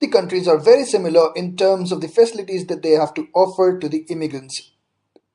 The countries are very similar in terms of the facilities that they have to offer to the immigrants: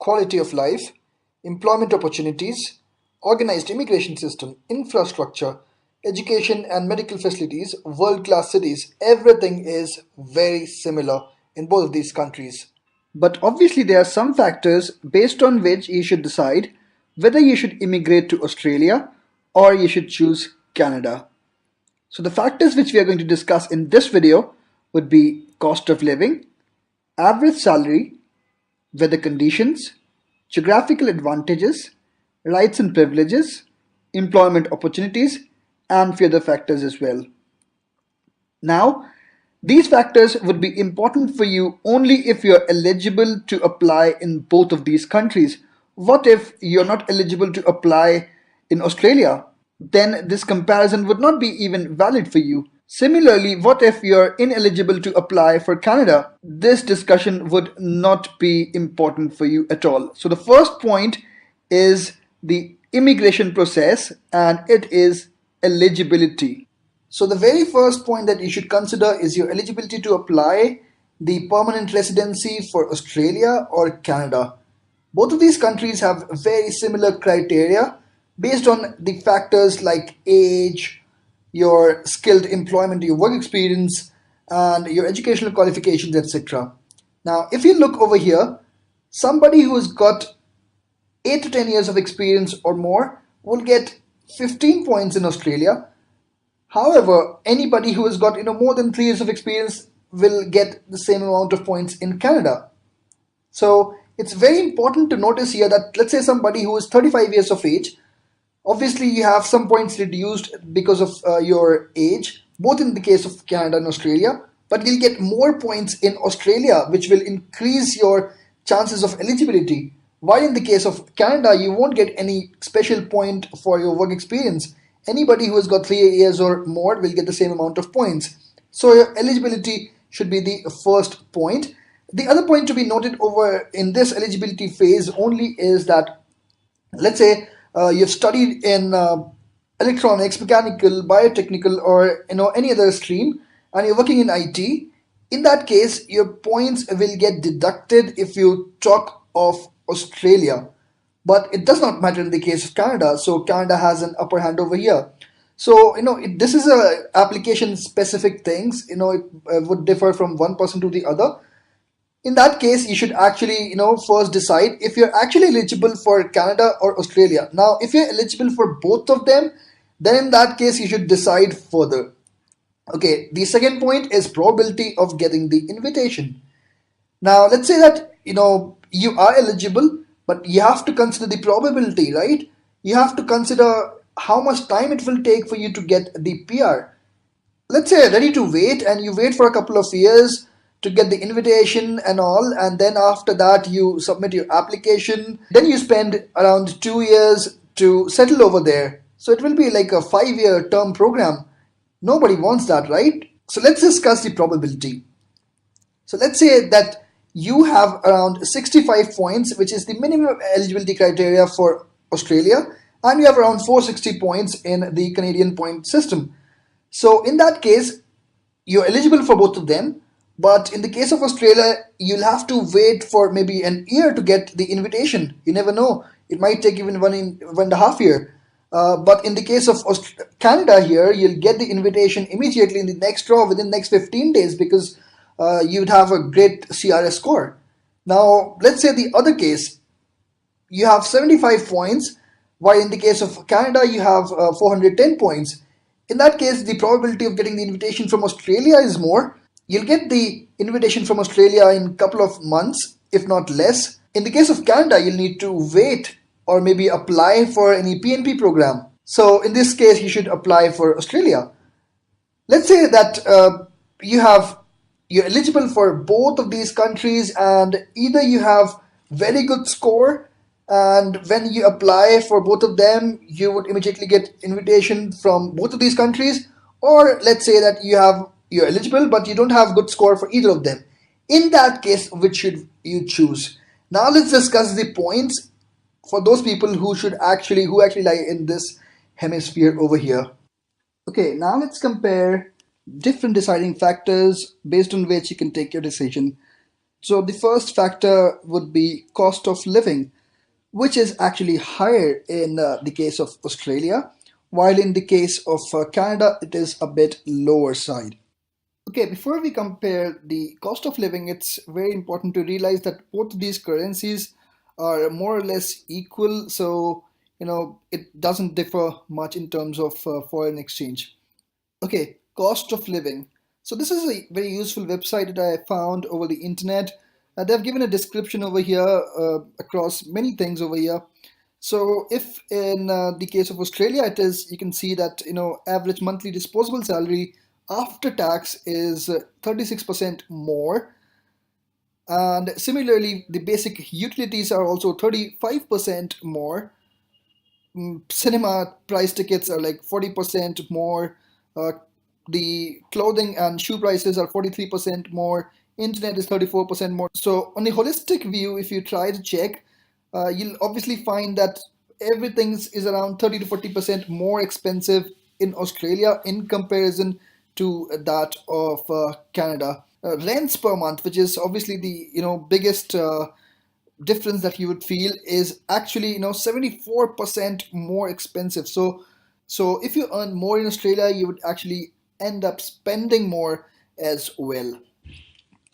quality of life, employment opportunities, organized immigration system, infrastructure, education and medical facilities, world-class cities. Everything is very similar in both of these countries. But obviously, there are some factors based on which you should decide whether you should immigrate to Australia or you should choose Canada. So, the factors which we are going to discuss in this video would be cost of living, average salary, weather conditions, geographical advantages, rights and privileges, employment opportunities, and few other factors as well. Now, these factors would be important for you only if you're eligible to apply in both of these countries. What if you're not eligible to apply in Australia? Then this comparison would not be even valid for you. Similarly, what if you're ineligible to apply for Canada? This discussion would not be important for you at all. So the first point is the immigration process, and it is eligibility. So the very first point that you should consider is your eligibility to apply the permanent residency for Australia or Canada. Both of these countries have very similar criteria based on the factors like age, your skilled employment, your work experience, and your educational qualifications, etc. Now, if you look over here, somebody who's got 8 to 10 years of experience or more will get 15 points in Australia. However, anybody who has got more than 3 years of experience will get the same amount of points in Canada. So it's very important to notice here that, let's say somebody who is 35 years of age, obviously you have some points reduced because of your age, both in the case of Canada and Australia, but you'll get more points in Australia, which will increase your chances of eligibility. While in the case of Canada, you won't get any special point for your work experience. Anybody who has got 3 years or more will get the same amount of points. So your eligibility should be the first point. The other point to be noted over in this eligibility phase only is that, let's say you've studied in electronics, mechanical, biotechnical, or any other stream, and you're working in IT. In that case, your points will get deducted if you talk of Australia. But it does not matter in the case of Canada. So Canada has an upper hand over here. So this is a application specific things. It would differ from one person to the other. In that case, you should actually first decide if you're actually eligible for Canada or Australia. Now, if you're eligible for both of them, then in that case you should decide further. Okay, the second point is probability of getting the invitation. Now, let's say that you are eligible, but you have to consider the probability, right? You have to consider how much time it will take for you to get the PR. Let's say you're ready to wait and you wait for a couple of years to get the invitation and all, and then after that you submit your application. Then you spend around 2 years to settle over there. So it will be like a 5-year term program. Nobody wants that, right? So let's discuss the probability. So let's say that you have around 65 points, which is the minimum eligibility criteria for Australia, and you have around 460 points in the Canadian point system. So in that case, you're eligible for both of them, but in the case of Australia, you'll have to wait for maybe an year to get the invitation. You never know. It might take even 1.5 years. But in the case of Canada here, you'll get the invitation immediately in the next draw within the next 15 days because you'd have a great CRS score. Now, let's say the other case, you have 75 points, while in the case of Canada, you have 410 points. In that case, the probability of getting the invitation from Australia is more. You'll get the invitation from Australia in a couple of months, if not less. In the case of Canada, you'll need to wait or maybe apply for any PNP program. So in this case, you should apply for Australia. Let's say that you're eligible for both of these countries, and either you have very good score, and when you apply for both of them, you would immediately get invitation from both of these countries, or let's say that you're eligible but you don't have good score for either of them. In that case, which should you choose? Now let's discuss the points for those people who actually lie in this hemisphere over here. Okay, now let's compare different deciding factors based on which you can take your decision. So the first factor would be cost of living, which is actually higher in the case of Australia, while in the case of Canada, it is a bit lower side. Okay, before we compare the cost of living, it's very important to realize that both these currencies are more or less equal, so it doesn't differ much in terms of foreign exchange. Okay, cost of living. So this is a very useful website that I found over the internet. They've given a description over here across many things over here. So if in the case of Australia, it is, you can see that average monthly disposable salary after tax is 36% more, and similarly the basic utilities are also 35% more. Cinema price tickets are like 40% more. Uh, the clothing and shoe prices are 43% more. Internet is 34% more. So, on a holistic view, if you try to check, you'll obviously find that everything is around 30 to 40% more expensive in Australia in comparison to that of Canada. Rents per month, which is obviously the biggest difference that you would feel, is actually 74% more expensive. So if you earn more in Australia, you would actually end up spending more as well.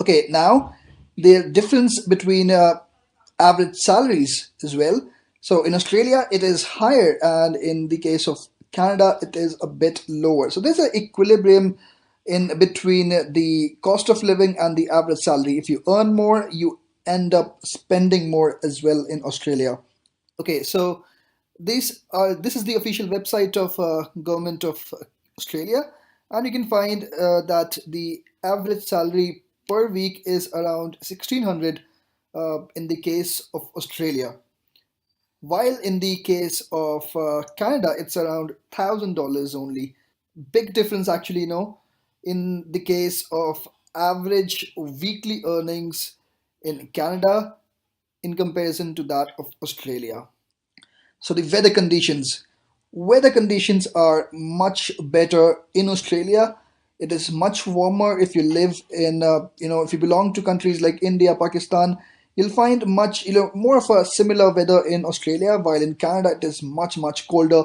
Okay, now the difference between average salaries as well. So in Australia it is higher, and in the case of Canada it is a bit lower. So there's an equilibrium in between the cost of living and the average salary. If you earn more, you end up spending more as well in Australia. Okay, so this is the official website of government of Australia, and you can find that the average salary per week is around 1600 in the case of Australia, while in the case of Canada it's around $1,000 only. Big difference actually, in the case of average weekly earnings in Canada in comparison to that of Australia. So the weather conditions. Weather conditions are much better in Australia. It is much warmer. If you live in, if you belong to countries like India, Pakistan, you'll find much, more of a similar weather in Australia, while in Canada it is much, much colder.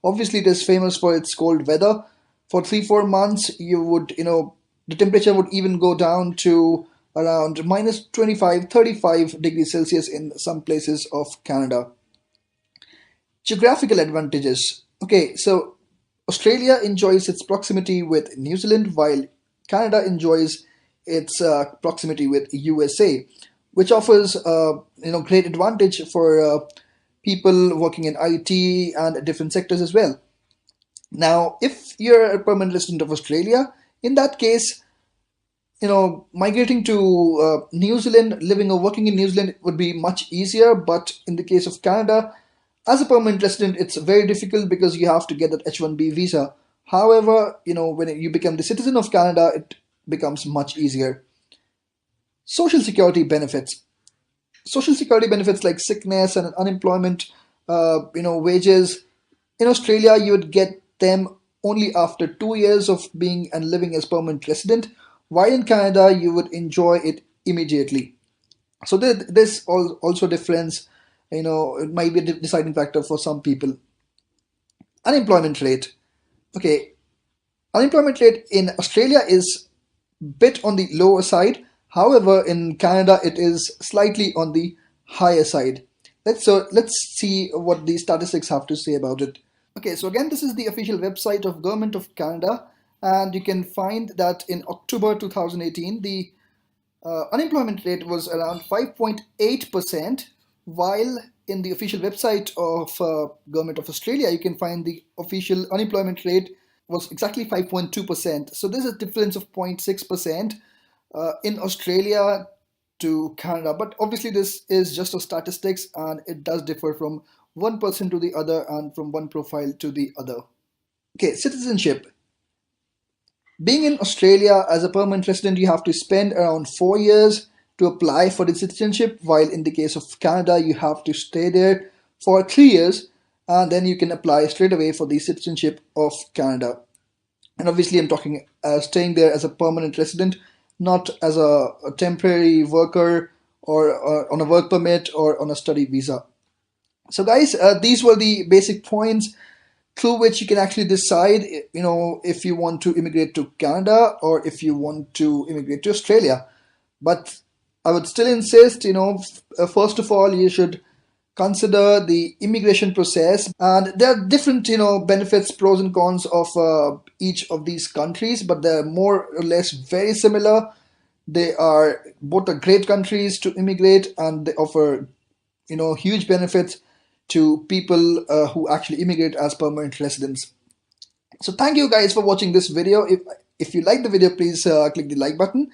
Obviously, it is famous for its cold weather. For 3, 4 months, the temperature would even go down to around minus 25, 35 degrees Celsius in some places of Canada. Geographical advantages. Okay, so Australia enjoys its proximity with New Zealand, while Canada enjoys its proximity with USA, which offers great advantage for people working in IT and different sectors as well. Now, if you're a permanent resident of Australia, in that case, migrating to New Zealand, living or working in New Zealand would be much easier. But in the case of Canada, as a permanent resident, it's very difficult because you have to get that H-1B visa. However, when you become the citizen of Canada, it becomes much easier. Social security benefits. Social security benefits like sickness and unemployment, wages. In Australia, you would get them only after 2 years of being and living as permanent resident, while in Canada, you would enjoy it immediately. So this also difference, it might be a deciding factor for some people. Unemployment rate. Okay, unemployment rate in Australia is bit on the lower side. However, in Canada, it is slightly on the higher side. Let's see what the statistics have to say about it. Okay, so again, this is the official website of Government of Canada, and you can find that in October 2018, the unemployment rate was around 5.8%, while in the official website of Government of Australia, you can find the official unemployment rate was exactly 5.2%. So there's a difference of 0.6% in Australia to Canada. But obviously, this is just a statistics, and it does differ from one person to the other and from one profile to the other. Okay, citizenship. Being in Australia as a permanent resident, you have to spend around 4 years to apply for the citizenship, while in the case of Canada, you have to stay there for 3 years and then you can apply straight away for the citizenship of Canada. And obviously I'm talking staying there as a permanent resident, not as a temporary worker, or on a work permit or on a study visa. So guys, these were the basic points through which you can actually decide, if you want to immigrate to Canada or if you want to immigrate to Australia. But I would still insist, first of all, you should consider the immigration process, and there are different, benefits, pros and cons of each of these countries, but they're more or less very similar. They are both are great countries to immigrate, and they offer, huge benefits to people who actually immigrate as permanent residents. So thank you guys for watching this video. If you like the video, please click the like button.